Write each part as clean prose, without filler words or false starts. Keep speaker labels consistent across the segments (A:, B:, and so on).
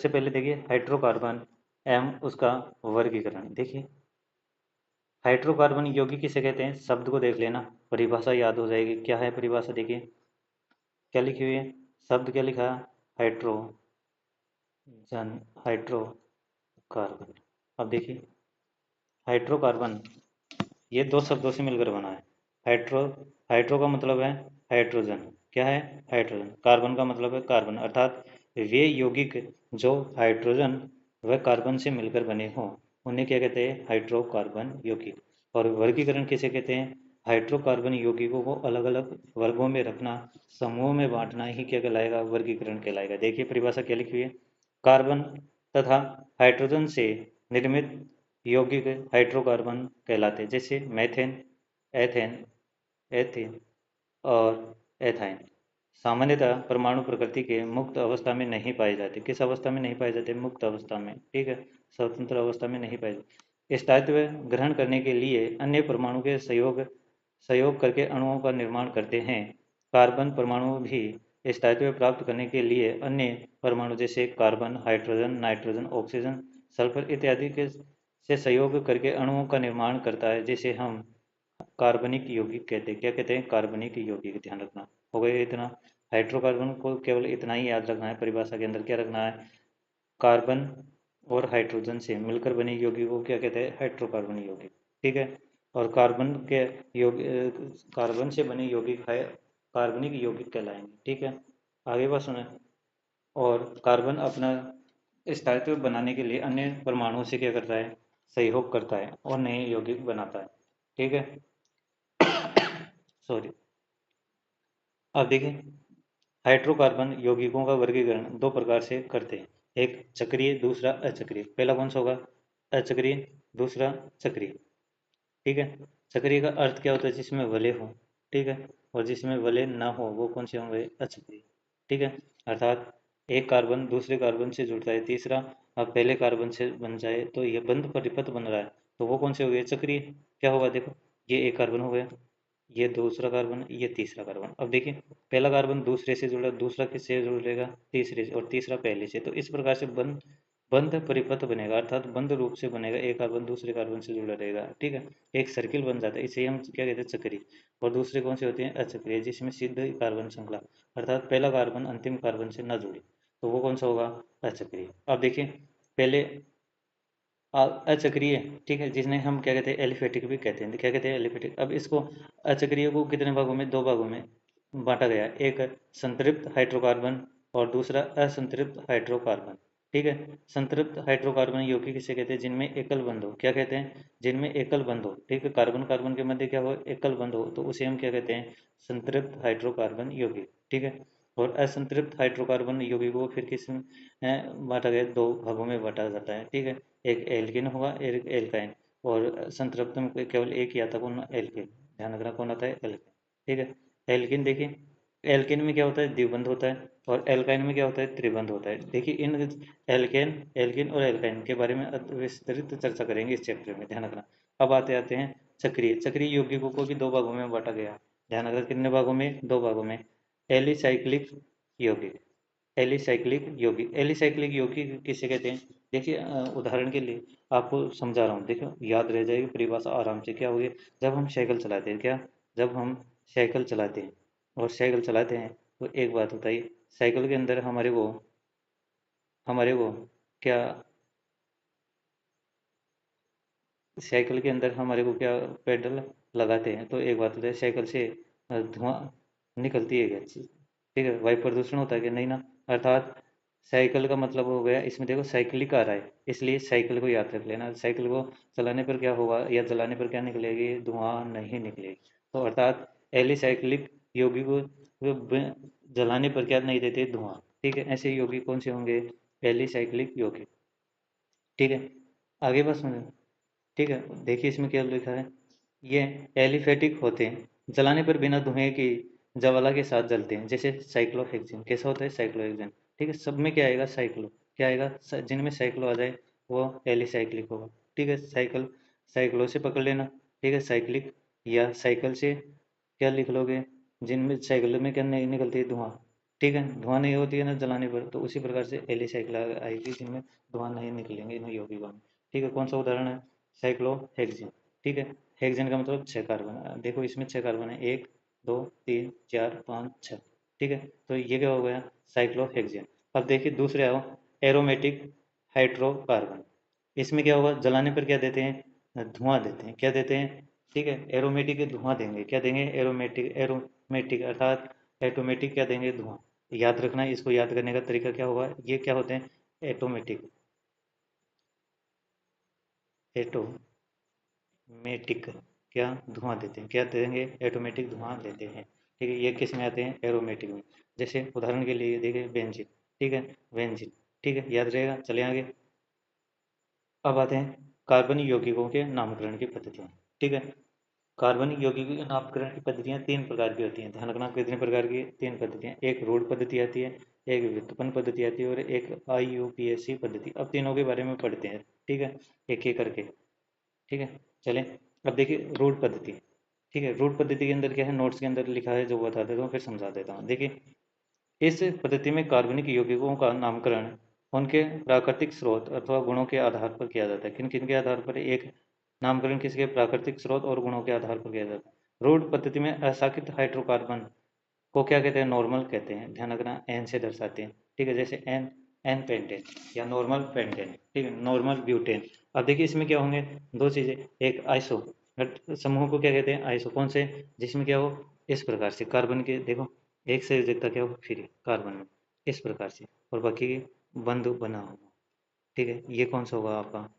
A: सबसे पहले देखिए हाइड्रोकार्बन एम उसका वर्गीकरण देखिए। हाइड्रोकार्बन यौगिक किसे कहते हैं, शब्द को देख लेना, परिभाषा याद हो जाएगी। क्या है परिभाषा, देखिए क्या लिखी हुई है, शब्द क्या लिखा है, हाइड्रोजन, हाइड्रोकार्बन। अब देखिए हाइड्रोकार्बन ये दो शब्दों से मिलकर बना है। हाइड्रो, हाइड्रो का मतलब है हाइड्रोजन, क्या है हाइड्रोजन, कार्बन का मतलब है कार्बन, अर्थात वे यौगिक जो हाइड्रोजन व कार्बन से मिलकर बने हों उन्हें क्या कहते हैं, हाइड्रोकार्बन यौगिक। और वर्गीकरण किसे कहते हैं, हाइड्रोकार्बन यौगिकों को अलग अलग वर्गों में रखना, समूहों में बांटना ही क्या कहलाएगा, वर्गीकरण कहलाएगा। देखिए परिभाषा क्या लिखी हुई है, कार्बन तथा हाइड्रोजन से निर्मित यौगिक हाइड्रोकार्बन कहलाते हैं, जैसे मैथेन, एथेन, एथेन और एथाइन। सामान्यतः परमाणु प्रकृति के मुक्त अवस्था में नहीं पाए जाते। किस अवस्था में नहीं पाए जाते, मुक्त अवस्था में, ठीक है, स्वतंत्र अवस्था में नहीं पाए जाते। स्थायित्व ग्रहण करने के लिए अन्य परमाणु के सहयोग करके अणुओं का निर्माण करते हैं। कार्बन परमाणु भी स्थायित्व प्राप्त करने के लिए अन्य परमाणु जैसे carbon, hydrogen, nitrogen, oxygen, sulphur इत्यादि के से सहयोग करके अणुओं का निर्माण करता है, जिसे हम कार्बनिक यौगिक कहते हैं। क्या कहते हैं, कार्बनिक यौगिक। ध्यान रखना, हो गया इतना। हाइड्रोकार्बन को केवल इतना ही याद रखना है, परिभाषा के अंदर क्या रखना है, कार्बन और हाइड्रोजन से मिलकर बने यौगिक को क्या कहते हैं, हाइड्रोकार्बन यौगिक, ठीक है। और कार्बन के कार्बन से बने यौगिक है कार्बनिक यौगिक कहलाएंगे, ठीक है। आगे बात सुने। और कार्बन अपना स्थायित्व बनाने के लिए अन्य परमाणुओं से क्या करता है, सहयोग करता है और नए यौगिक बनाता है, ठीक है। सॉरी। अब देखिए हाइड्रोकार्बन यौगिकों का वर्गीकरण दो प्रकार से करते हैं, एक चक्रीय, दूसरा अचक्रीय। पहला कौन सा होगा, अचक्रीय, दूसरा चक्रीय, ठीक है। चक्रीय का अर्थ क्या होता है, जिसमें वलय हो, ठीक है, और जिसमें वलय ना हो वो कौन से होंगे, अचक्रीय, ठीक है। अर्थात एक कार्बन दूसरे कार्बन से जुड़ता है, तीसरा अब पहले कार्बन से बन जाए तो ये बंध परिपथ बन रहा है, तो वो कौन से हो गए, चक्रीय। क्या होगा, देखो ये एक कार्बन हो गया, ये दूसरा कार्बन, ये तीसरा कार्बन। अब देखिए पहला कार्बन दूसरे से जुड़ा, दूसरा किससे जुड़ेगा, तीसरे से, और तीसरा पहले से। तो इस प्रकार से बंध बंध परिपथ बनेगा, अर्थात बंध रूप से बनेगा, एक कार्बन दूसरे कार्बन से जुड़ा रहेगा, ठीक है। एक सर्किल बन जाता है, इसे हम क्या कहते हैं, चक्रीय। और दूसरे कौन से होते हैं, अचक्रीय, जिसमें सिद्ध कार्बन श्रृंखला, अर्थात पहला कार्बन अंतिम कार्बन से न जुड़े, तो वो कौन सा होगा, अचक्रीय। अब देखिए पहले अचक्रीय, ठीक है, जिसने हम क्या कहते हैं, एलिफेटिक भी कहते हैं, क्या कहते हैं, एलिफेटिक। अब इसको अचक्रीय को कितने भागों में, दो भागों में बांटा गया, एक संतृप्त हाइड्रोकार्बन और दूसरा असंतृप्त हाइड्रोकार्बन, ठीक है। संतृप्त हाइड्रोकार्बन यौगिक किसे कहते हैं, जिनमें एकल बंध हो, क्या कहते हैं, जिनमें एकल बंध हो, ठीक है, कार्बन कार्बन के मध्य क्या हो, एकल बंध हो, तो उसे हम क्या कहते हैं, संतृप्त हाइड्रोकार्बन यौगिक, ठीक है। और असंतृप्त हाइड्रोकार्बन यौगिक को फिर किस में बांटा गया, दो भागों में बांटा जाता है, ठीक है। एक एल्किन होगा, एक एल्काइन। और संतृप्त में केवल एक ही आता है, कौन, एल्किन। ध्यान रखना कौन आता है, एल्किन, ठीक है। एल्किन देखिए, एल्किन में क्या होता है, द्विबंध होता है, और एल्काइन में क्या होता है, त्रिबंध होता है। देखिए इन एल्केन, एल्किन और एल्काइन के बारे में विस्तृत चर्चा करेंगे इस चैप्टर में, ध्यान रखना। अब आते आते हैं चक्रीय, चक्रीय यौगिकों को भी दो भागों में बांटा गया, ध्यान रखना, कितने भागों में, दो भागों में। एलिसाइक्लिक यौगिक, एलिसाइक्लिक यौगिक, एलिसाइक्लिक यौगिक किसे कहते हैं, देखिए उदाहरण के लिए आपको समझा रहा हूँ, देखो याद रह जाएगी परिभाषा आराम से। क्या होगी, जब हम साइकिल चलाते हैं, क्या, जब हम साइकिल चलाते हैं और साइकिल चलाते हैं तो एक बात बताइए, साइकिल के अंदर हमारे को क्या, साइकिल के अंदर हमारे को क्या, पेडल लगाते हैं, तो एक बात बताइए, साइकिल से धुआं निकलती है क्या, ठीक है, वायु प्रदूषण होता है कि नहीं ना। अर्थात साइकिल का मतलब हो गया, इसमें देखो साइकिलिक आ रहा है, इसलिए साइकिल को याद रख लेना, साइकिल को चलाने पर क्या होगा या जलाने पर क्या निकलेगी, धुआं नहीं निकलेगी। तो अर्थात एलिसाइक्लिक यौगिक को जलाने पर क्या नहीं देते, धुआं, ठीक है। ऐसे यौगिक कौन से होंगे, एलिसाइक्लिक यौगिक, ठीक है। आगे बस सुनिए, ठीक है। देखिए इसमें क्या लिखा है, ये एलिफेटिक होते हैं, जलाने पर बिना धुएं की ज्वाला के साथ जलते हैं, जैसे साइक्लोहेक्सेन। कैसा होता है, साइक्लोहेक्सेन, ठीक है। सब में क्या आएगा, साइक्लो, क्या आएगा, जिनमें साइक्लो आ जाए वो एलिसाइक्लिक होगा, ठीक है। साइकिल, साइक्लो से पकड़ लेना, ठीक है, साइक्लिक। या साइकिल से क्या लिख लोगे, जिनमें साइकिल में क्या नहीं निकलती है, धुआं, ठीक है, धुआं नहीं होती है ना जलाने पर, तो उसी प्रकार से एलिसाइकिल आएगी जिनमें धुआं नहीं निकलेंगे इन यौगिकों में। ठीक है, कौन सा उदाहरण है? साइक्लोहेक्सेन। ठीक है, हेक्सेन का मतलब 6 कार्बन, देखो इसमें 6 कार्बन है, 1 2 3 4 5 6। ठीक है, तो ये क्या हो गया? साइक्लोहेक्सेन। अब देखिए दूसरे आओ, एरोमेटिक हाइड्रोकार्बन। इसमें क्या होगा? जलाने पर क्या देते हैं? धुआं देते हैं। क्या देते हैं? ठीक है, एरोमेटिक धुआं देंगे। क्या देंगे? एरोमेटिक। एरोमेटिक अर्थात एटोमेटिक क्या देंगे? धुआं। याद रखना, इसको याद करने का तरीका क्या होगा? ये क्या होते हैं? एटोमेटिक। एटोमेटिक क्या धुआं देते हैं? क्या देंगे? एटोमेटिक धुआं देते हैं। ठीक है, ये किस में आते हैं? एरोमेटिक में। जैसे उदाहरण के लिए देखिए बेंजीन। ठीक है, बेंजीन। ठीक है, याद रहेगा। चले आगे। अब आते हैं कार्बन यौगिकों के नामकरण की पद्धतियाँ। ठीक है, कार्बन यौगिकों के नामकरण की पद्धतियाँ 3 प्रकार की होती हैं। ध्यान रखना, कितनी प्रकार की? 3 पद्धतियाँ। एक रूढ़ पद्धति आती है, एक व्युत्पन्न पद्धति आती है, और एक IUPAC पद्धति। अब तीनों के बारे में पढ़ते हैं। ठीक है, एक एक करके। ठीक है, चलें। अब देखिए रूढ़ पद्धति। ठीक है, रूढ़ पद्धति के अंदर क्या है? नोट्स के अंदर लिखा है, जो बता देता हूँ, फिर समझा देता हूँ। देखिए, इस पद्धति में कार्बनिक यौगिकों का नामकरण उनके प्राकृतिक स्रोत अथवा गुणों के आधार पर किया जाता है। किन किन के आधार पर? एक, नामकरण किसके? प्राकृतिक स्रोत और गुणों के आधार पर किया जाता है। रूढ़ पद्धति में असाकित हाइड्रोकार्बन को क्या कहते हैं? नॉर्मल कहते हैं। ध्यान रखना, एन से दर्शाते हैं। ठीक है, जैसे एन, एन पेंटेन या नॉर्मल पेंटेन। ठीक है, नॉर्मल ब्यूटेन। अब देखिए इसमें क्या होंगे? दो चीजें। एक आइसो समूह को क्या कहते हैं? आइसो। कौन से? जिसमें क्या हो? इस प्रकार से कार्बन के देखो, एक से योजकता क्या हो? फ्री कार्बन में, इस प्रकार से, और बाकी बंद बना होगा। ठीक है, ये कौन सा होगा आपका?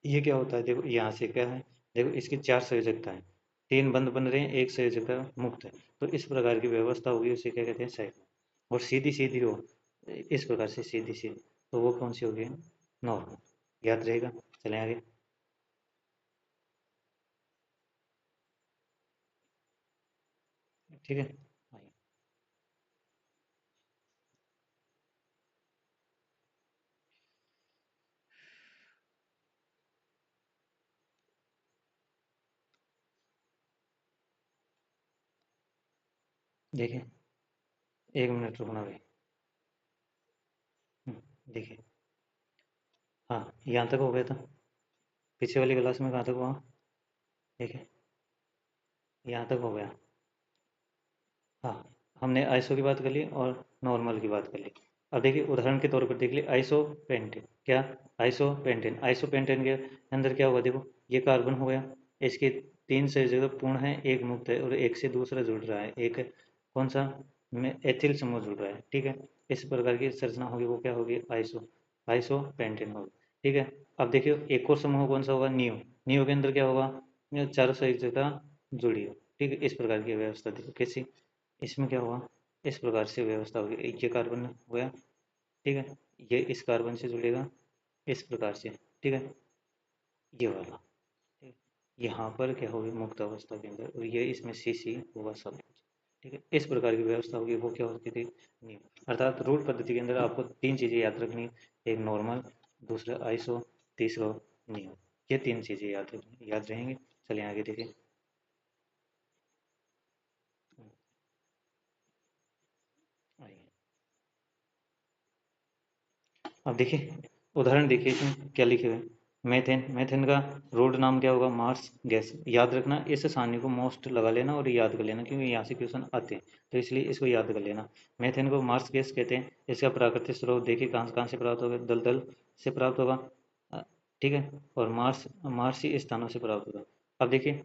A: ये क्या होता है? देखो यहाँ से क्या है, देखो इसकी 4 संयोजकता है, 3 बंद बन रहे हैं, एक संयोजकता मुक्त है। तो इस प्रकार की व्यवस्था होगी, उसे क्या कहते हैं? साइक्लो। और सीधी सीधी हो, इस प्रकार से सीधी सीधी, तो वो कौन सी होगी? नॉर्मल। याद रहेगा। चलें आगे। ठीक है, आइए। देखिए, 1 मिनट रुकना भाई। देखिए, हाँ, यहाँ तक हो गया था। पीछे वाली क्लास में कहाँ तक हुआ? देखिए, यहाँ तक हो गया। हाँ, हमने आइसो की बात कर ली और नॉर्मल की बात कर ली। अब देखिए उदाहरण के तौर पर देख लीजिए, आइसो पेंटेन। क्या? Iso pentane. आइसो पेंटेन के अंदर क्या होगा? देखो, ये कार्बन हो गया, इसके 3 संयोजक पूर्ण है, एक मुक्त है, और एक से दूसरा जुड़ रहा है। एक कौन सा? में एथिल समूह जुड़ रहा है। ठीक है, इस प्रकार की संरचना होगी, वो क्या होगी? आइसो, आइसो पेंटेन होगी। ठीक है, अब देखिए एक और समूह कौन सा होगा? नियो। नियो के अंदर क्या होगा? ये चारों संयोजकता जुड़ी हो। ठीक है, इस प्रकार की व्यवस्था देखो कैसी। इसमें क्या हुआ? इस प्रकार से व्यवस्था होगी, एक ये कार्बन हो गया। ठीक है, ये इस कार्बन से जुड़ेगा इस प्रकार से। ठीक है, ये वाला। ठीक है? यहाँ पर क्या होगी? मुक्त अवस्था के अंदर, और ये इसमें सी होगा सब कुछ। ठीक है, इस प्रकार की व्यवस्था होगी, वो क्या होती थी? नियम। अर्थात रूट पद्धति के अंदर आपको 3 चीजें याद रखनी। एक नॉर्मल, दूसरा आइसो, तीसरा नियम। ये 3 चीजें याद रहेंगे। चलिए आगे देखें। आइए। अब देखिए उदाहरण देखिए, इसमें क्या लिखे हुए हैं? मेथेन। मेथेन का रोड नाम क्या होगा? Marsh gas. याद रखना, इस सारणी को मोस्ट लगा लेना और याद कर लेना, क्योंकि यहाँ से क्वेश्चन आते हैं, तो इसलिए इसको याद कर लेना। मेथेन को मार्स गैस कहते हैं। इसका प्राकृतिक स्रोत देखिए कहाँ कहाँ से प्राप्त होगा? दलदल से प्राप्त होगा। अ, ठीक है, और मार्सी स्थानों से प्राप्त होगा। अब देखिए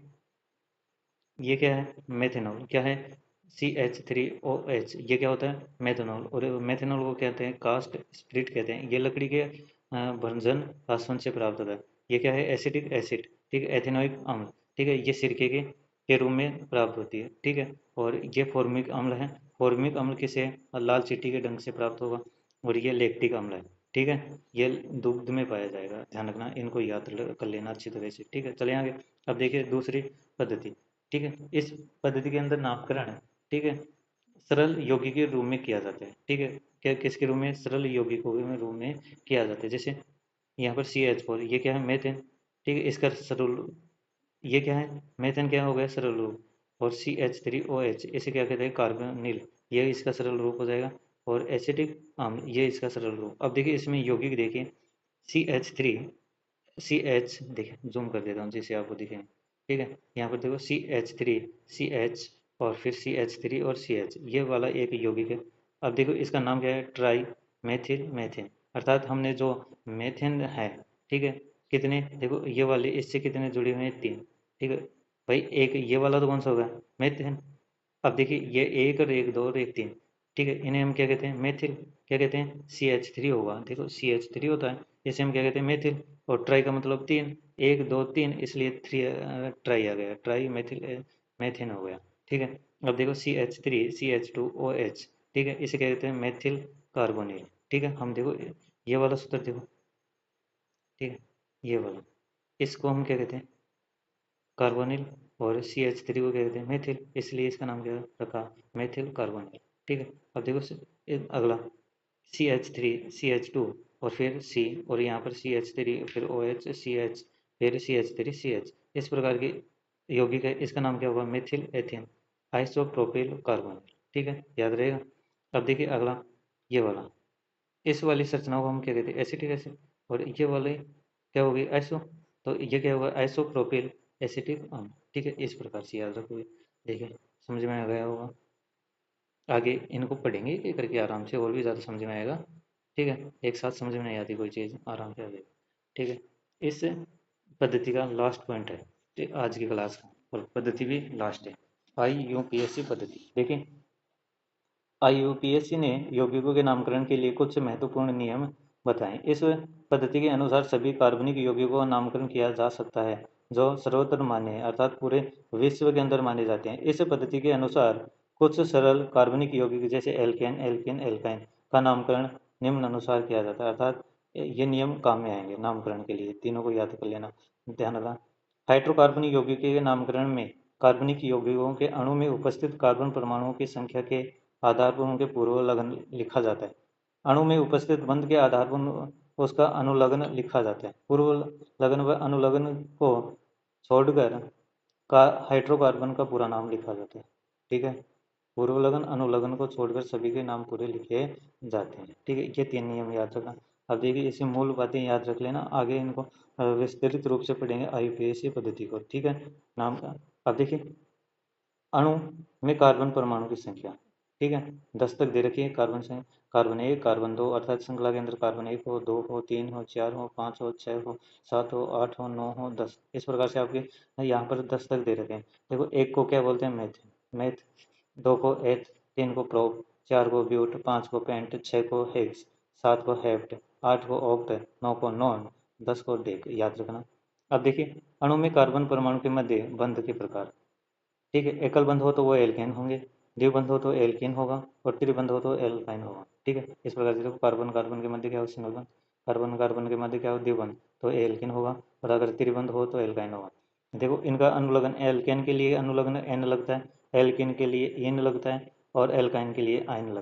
A: ये क्या है? मेथेनॉल। क्या है? CH3OH। ये क्या होता है? मेथेनॉल। और मेथेनॉल को कहते हैं कास्ट स्प्लिट कहते हैं। ये लकड़ी के भंजन रासवन से प्राप्त होता है। ये क्या है? Acetic acid. ठीक है, एथेनोइक अम्ल। ठीक है, ये सिरके के रूप में प्राप्त होती है। ठीक है, और ये फॉर्मिक अम्ल है। फॉर्मिक अम्ल किसे? लाल चींटी के डंक से प्राप्त होगा। और ये लैक्टिक अम्ल है। ठीक है, ये दुग्ध में पाया जाएगा। ध्यान रखना, इनको याद कर लेना अच्छी तरह से। ठीक है, चले आगे। अब देखिए दूसरी पद्धति। ठीक है, इस पद्धति के अंदर नामकरण है। ठीक है, सरल यौगिक के रूप में किया जाता है। ठीक है, क्या किसके रूप में? सरल यौगिकों के रूप में किया जाता है। जैसे यहाँ पर CH4, ये क्या है? मेथेन। ठीक है, इसका सरल, ये क्या है? मेथेन क्या हो गया? सरल रूप। और CH3OH, इसे क्या कहते हैं? कार्बोनिल। ये इसका सरल रूप हो जाएगा, और एसिटिक अम्ल ये इसका सरल रूप। अब देखिए इसमें यौगिक देखिए, CH3, CH, देखिए जूम कर देता हूँ जिससे आपको दिखे, ठीक है। यहाँ पर देखो CH3, CH, और फिर CH3 और CH, ये वाला एक यौगिक है। अब देखो इसका नाम क्या है, ट्राई मेथिल मेथेन, अर्थात हमने जो मेथेन है, ठीक है, कितने, देखो ये वाले इससे कितने जुड़े हुए हैं, 3, ठीक है भाई। एक ये वाला तो कौन सा होगा, मेथेन। अब देखिए ये एक और एक, दो और एक, तीन, ठीक है, इन्हें हम क्या कहते हैं, मेथिल। क्या कहते हैं, CH3 होगा, देखो CH3 होता है, इसे हम क्या कहते हैं, मेथिल। और ट्राई का मतलब 3, 1 2 3, इसलिए 3 ट्राई आ गया, ट्राई मेथिल मेथेन हो गया, ठीक है। अब देखो CH3, CH2OH, ठीक है, इसे क्या कहते हैं, मेथिल कार्बोनिल, ठीक है। हम देखो ये वाला सूत्र देखो, ठीक है, ये वाला, इसको हम क्या कहते हैं, कार्बोनिल, और CH3 को क्या कहते हैं, मेथिल, इसलिए इसका नाम क्या रखा, मेथिल कार्बोनिल, ठीक है। अब देखो अगला CH3, CH2, और फिर C, और यहाँ पर CH3, फिर OH, CH, फिर CH3, CH, इस प्रकार की यौगिक है, इसका नाम क्या होगा, मेथिल एथेन आइसोप्रोपिल कार्बोनिल, ठीक है, याद रहेगा। अब देखिए अगला, ये वाला, इस वाली संरचना को हम क्या कहते हैं, एसिटिक एसिड, और ये वाले क्या होगी, आइसो, तो ये क्या होगा, आइसोप्रोपिल एसिटिक अम्ल, ठीक है, इस प्रकार से याद रखोगे। देखिए समझ में आ गया होगा। आगे इनको पढ़ेंगे एक करके आराम से, और भी ज़्यादा समझ में आएगा, ठीक है। एक साथ समझ में नहीं आती कोई चीज़, आराम से आ जाएगी, ठीक है। इस पद्धति का लास्ट पॉइंट है, ठीक, आज की क्लास का, और पद्धति भी लास्ट है, IUPAC पद्धति। देखिए IUPAC ने यौगिकों के नामकरण के लिए कुछ महत्वपूर्ण नियम बताएं। इस पद्धति के अनुसार सभी कार्बनिक यौगिकों का नामकरण किया जा सकता है जो सर्वत्र मान्य है, अर्थात पूरे विश्व के अंदर माने जाते हैं। इस पद्धति के अनुसार कुछ सरल कार्बनिक यौगिक जैसे एल्केन, एल्किन, एल्काइन का नामकरण निम्न अनुसार किया जाता है, अर्थात ये नियम काम में आएंगे नामकरण के लिए, तीनों को याद कर लेना, ध्यान रखना। हाइड्रोकार्बनिक यौगिक के नामकरण में कार्बनिक यौगिकों के अणु में उपस्थित कार्बन परमाणुओं की संख्या के आधार पर उनके पूर्वलग्न लिखा जाता है। अणु में उपस्थित बंध के आधार पर उसका अनुलग्न लिखा जाता है। पूर्व लग्न व अनुलग्न को छोड़कर का हाइड्रोकार्बन का पूरा नाम लिखा जाता है, ठीक है। पूर्व लग्न अनुलग्न को छोड़कर सभी के नाम पूरे लिखे जाते हैं, ठीक है। ये 3 नियम याद रखना। अब देखिए इसी मूल बातें याद रख लेना, आगे इनको विस्तृत रूप से पढ़ेंगे IUPAC पद्धति को, ठीक है, नाम का। अब देखिए अणु में कार्बन परमाणु की संख्या, ठीक है, 10 तक दे रखी है कार्बन से, कार्बन 1, कार्बन 2, अर्थात श्रृंखला के अंदर कार्बन 1 हो, 2 हो, 3 हो, 4 हो, 5 हो, 6 हो, 7 हो, 8 हो, 9 हो, 10, इस प्रकार से आपके यहाँ पर 10 तक दे रखे हैं। देखो एक को क्या बोलते हैं, मेथ, मेथ, 2 को एथ, 3 को प्रोप, 4 को ब्यूट, 5 को पेंट, 6 को हेक्स, 7 को हेप्ट, 8 को ऑक्ट, 9 को नॉन, 10 को डेक, याद रखना। अब देखिए अणु में कार्बन परमाणु के मध्य बंध के प्रकार, ठीक है, एकल बंध हो तो वो एल्केन होंगे, द्विबंध हो तो एल्कीन होगा, और त्रिबंध हो तो एल्काइन होगा, ठीक है। इस प्रकार से देखो कार्बन कार्बन के मध्य क्या हो, सिंगल बंध, कार्बन कार्बन के मध्य क्या हो, द्विबंध, तो एल्कीन होगा, और अगर त्रिबंध हो तो एल्काइन होगा। देखो इनका अनुलग्न, एल्केन के लिए अनुलग्न एन लगता है, एल्कीन के लिए इन लगता है, और एल्काइन के लिए आइन लगता है।